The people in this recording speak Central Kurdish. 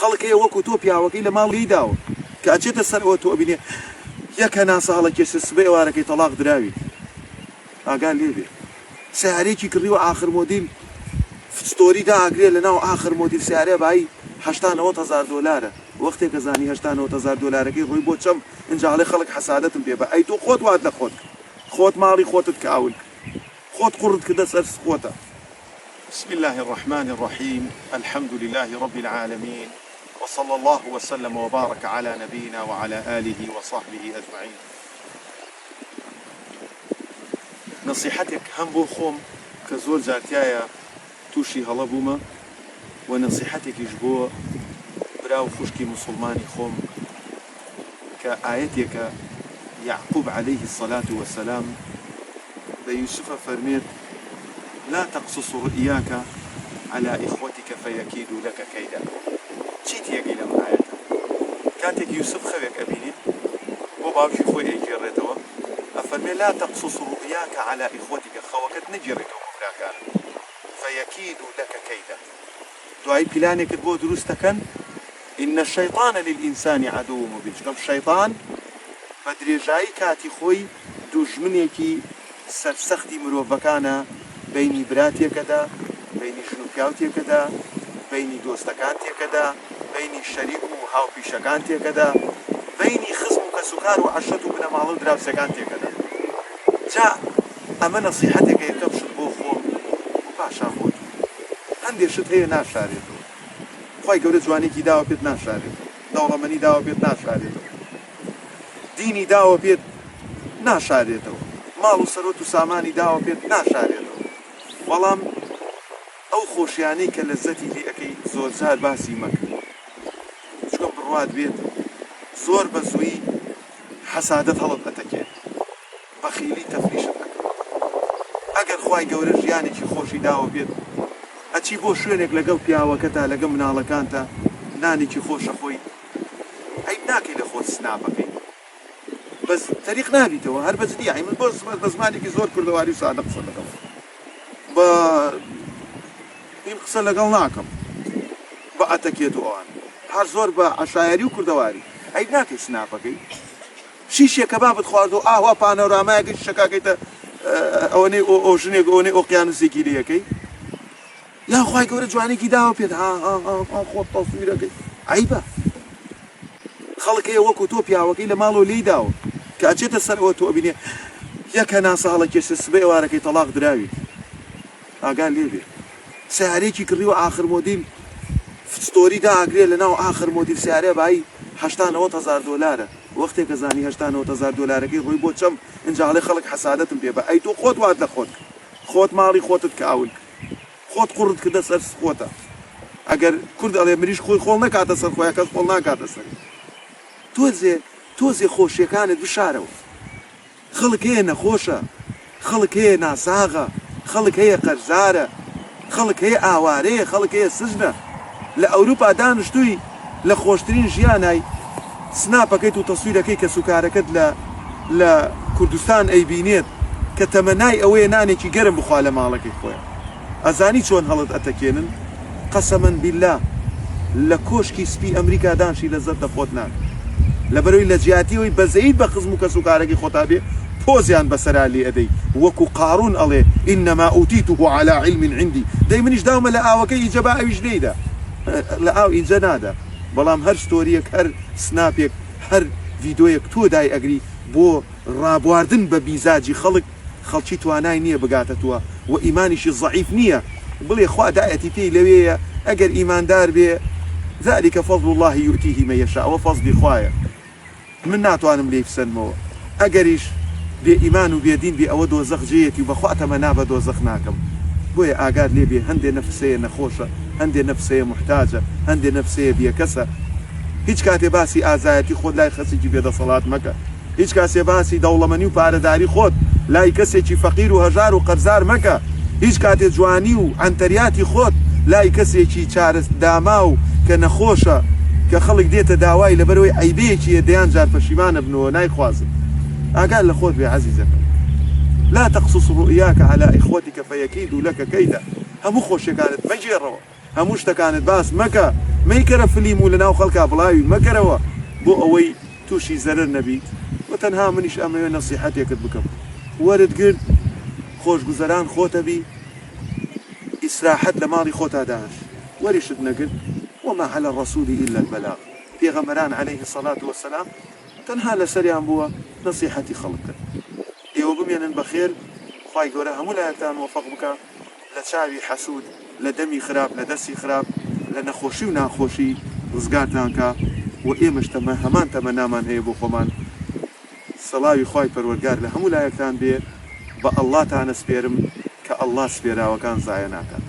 خەڵک وەکو تۆ پیاوەکەی لە ماڵی داوە کە ئەچێتە سەرەوە تۆ ئەبینێ یەک هەناسە هەڵەکێشە سبەی ئێوارەکەی تەلاق دراوی ئاگان لێبێ سیارەیەکی کڕیوە ئاخر مۆدیل ستۆری داگرێ لە ناو ئاخر مۆدیل سیارەیە بای 89,000 دلارە وەختێک کەزانی 89,000 دلارەکەی ڕووی بۆ چەم ئەنجاڵێ خەڵک حەسادەتم پێ بە ئەی تۆ خۆت وات لە خۆت ماڵی خۆتت کاول خۆت قڕت کردە سەر خۆتە. بسم الله الرحمن الرحيم الحمد لله رب العالمين وصلى الله وسلم وبارك على نبينا وعلى آله وصحبه أجمعين. نصيحتك هم بو خوم كزول جارتيايا توشي هلا بوما ونصيحتك يجبو براو خوشكي مسلماني خوم كآيتك يعقوب عليه الصلاة والسلام بيوسف فرميت لا تقصص رؤياك على إخوتك فيكيدوا لك كيدا. چیت یەکی لەم ئاەتە کاتێک یوسف خەوێک ئەبینێ بۆ باوکی خۆی ئەیگێڕێتەوە ئەفەرمێ لا تقصص رؤياك على إخوتك خەوەکەت نەگێڕێتەوە بۆ براکانت فيكيدوا لك كيدا. دوای پلانێکت بۆ دروست دەکەن إن الشيطان للإنسان عدو مبين. چونکە شەیطان بە درێژایی کاتی خۆی دوژمنێکی سەرسەختی مرۆڤەکانە بینی براتێکەدا بینی ژن و پیاوتێکەدا بینی دۆستەکان تێکەدا بینی شەریک و هاوپیشەکان تێکەدا بینی خزم و کەسوکار و عەشەت و بنەماڵە و دراوسەکان تێکەدا. جا ئەمە نەسیحەتێکە یەکەم شت بۆ خۆم و پاشا خۆت هەندێک شت هەیە ناشارێتەوە خی گەورە جوانێکی داوە پێت ناشارێتەوە دەوڵەمەنی داوە پێت ناشارێتەوە دینی داوە پێت ناشارێتەوە ماڵ و سەرۆت و سامانی داوە پێت ناشارێتەوە بەڵام ئەو خۆشیانەی کە لەزەتی لێ ئەەکەی زۆر جار باسی مەکە چکە بڕوات بێت زۆر بە زووی حەسادەت هەڵت ئەتەکێت بەخیلی تەفریشت ئەکەن ئەگەر خوای گەورە ژیانێکی خۆشی داوە بێت ئەچی بۆ شوێنێک لەگەڵ پیاوەکەتا لەگەڵ مناڵەکانتە نانێکی خۆشە خۆی ئەی ناکەی لە خۆت سناپەکەی بەس تەریق نابیتەوە هەر بەجددی ئەی من بۆ زمانێکی زۆر کوردەواری و سادە قسە دەکەم بە این قسە لەگەڵ ناکەم بە ئەتەکێت و ئەوان هەر زۆر بە عەشایەری و کوردەواری ئەی ناکەی سناپەکەی شیشێکە بابت خواردو ئاوا پانۆرامایەکەی شەکاکەیتە ئەوەنەی ئەو ژنێک ئەوەنەی ئۆقیانوسێکی لێەکەی یا خوای گەورە جوانێکی داوە پێت خۆت تەسویرەکەی عەیبە خەڵکەیە وەکو تۆ پیاوەکەی لە ماڵەوە لێی داوە کە ئەچێتە سەرەوە تۆ ئەبینێ یەک هەناسە هەڵەکێشە سبەی ئێوارەکەی تەلاق دراوی ئاگان لێبێ سیارەیەکی کڕیوە ئاخر مۆدیل ستۆری داگرێ لە ناو ئاخر مۆدیل سیارەیە بای 89,000 دلارە وەختێک کەزانی 89,000 دلارەکەی ڕووی بۆ چەم ئەنجاڵێ خەڵک حەسادەتم پێ بە ئەی تۆ خۆت وات لە خۆت ماڵی خۆتت کاول خۆت قڕت کردە سەر خۆتە ئەگەر کورد ئەڵێ مریش خۆی خۆڵ نەکاتە سەر خۆیان کەس خۆڵ ناکاتە سەر تۆزێ خۆشیەکانت بشارەوە خەڵک هەیە نەخۆشە خەڵک هەیە ناساغە خەڵک هەیە قەرزارە خەڵک هەیە ئاوارەیە خەڵک هەیە سژنە لە ئەوروپا دانیشتووی لە خۆشترین ژیانای سناپەکەیت و تەسویرەکەی کە سوکارەکەت لە کوردستان ئەیبینێت کە تەمەنای ئەوەیە نانێکی گەرم بخوا لە ماڵەکەی خۆیان ئەزانی چۆن هەڵت ئەتەکێنن قەسەمەن بیللا لە کۆشکی سپی ئەمریکا دانشی لەزەت دەخۆت ناک لەبەرەوەی لە جیاتیەوەی بەزەیت بە خزم و کەسوکارەکەی خۆتا بێ پۆزیان بەسەرا لێ ئەدەی وەکو قارون ئەڵێ ئینەما ئوتیتوه عەلا عیلم عندی دەی منیش داومە لە ئاوەکەی ئیجە با ئەویش لێیدا لە ئاو ئیجە نادا بەڵام هەر ستۆریەک هەر سناپێک هەر ڤیدۆیەک تۆ دای ئەگری بۆ ڕابواردن بە بیزاجی خەڵکی توانای نییە بگاتە تووە و ئیمانیشی ضعیف نییە بڵێ خوا دایەتی پێی لەوەیە ئەگەر ئیماندار بێ ذلك فضل الله يؤتيه من يشاء وفضل خوایە من ناتوانم لێی بسەنمەوە ئەگەریش بێ ئیمان و بێدین بێ ئەوە دۆزەخ جێیەتی و بەخوا تەمەنا بە دۆزەخ ناکەم بۆیە ئاگار لێ بێ هەندێ نەفسەیە نەخۆشە هەندێ نەفسەیە محتاجە هەندێ نەفسەیە بێکەسە هیچ کاتێ باسی ئازایەتی خۆت لای خەسێکی بێدەسەڵات مەکە هیچ کاسێ باسی دەوڵەمەنی و پارەداری خۆت لای کەسێکی فەقیر و هەژار و قەرزار مەکە هیچ کاتێ جوانی و ئەنتەریاتی خۆت لای کەسێکی چارەس داما و کە نەخۆشە کە خەڵک دێتە داوای لەبەرەوەی عیبەیەکیە دەیان جار پەشیمانە بنەوە نایخوازن ئاگار لە خۆت بێ عەزیزەکەم لا تقصص رؤياك على إخوتك فيكيدوا لك كيدا هەموو خۆشیەکانت مەگێڕەوە هەموو شتەکانت باس مەکە مەیکەرە فلیم و لە ناو خەڵکا بڵاوی مەکەرەوە بۆ ئەوەی تووشی زەرەر نەبیت و تەنها منیش ئەمەوێ نەسیحەتێکت بکەم وەرت گرت خۆشگوزەران خۆتە بی ئیسراحەت لە ماڵی خۆتا داهەش وەریشت نەگرت وما على الرسول إلا البلاغ پێغەمبەران عليه الصلاة والسلام تەنها لەسەریان بووە نەسیحەتی خەڵک کرد ئێوە بمێنن بەخێر خوای گەورە هەموو لایەکتان موفق بکە لە چاوی حەسوود لە دەمی خراپ لە دەستی خراپ لە نەخۆشی و ناخۆشی ڕزگارتان کە و ئێمەش هەمان تەمەنامان هەیە بۆ خۆمان سەڵاوی خوای پەروەردگار لە هەموو لایەکتان بێ بە ئەڵڵاتان ئەسپێرم کە ئەڵڵا سپێراوەکان زایە ناکات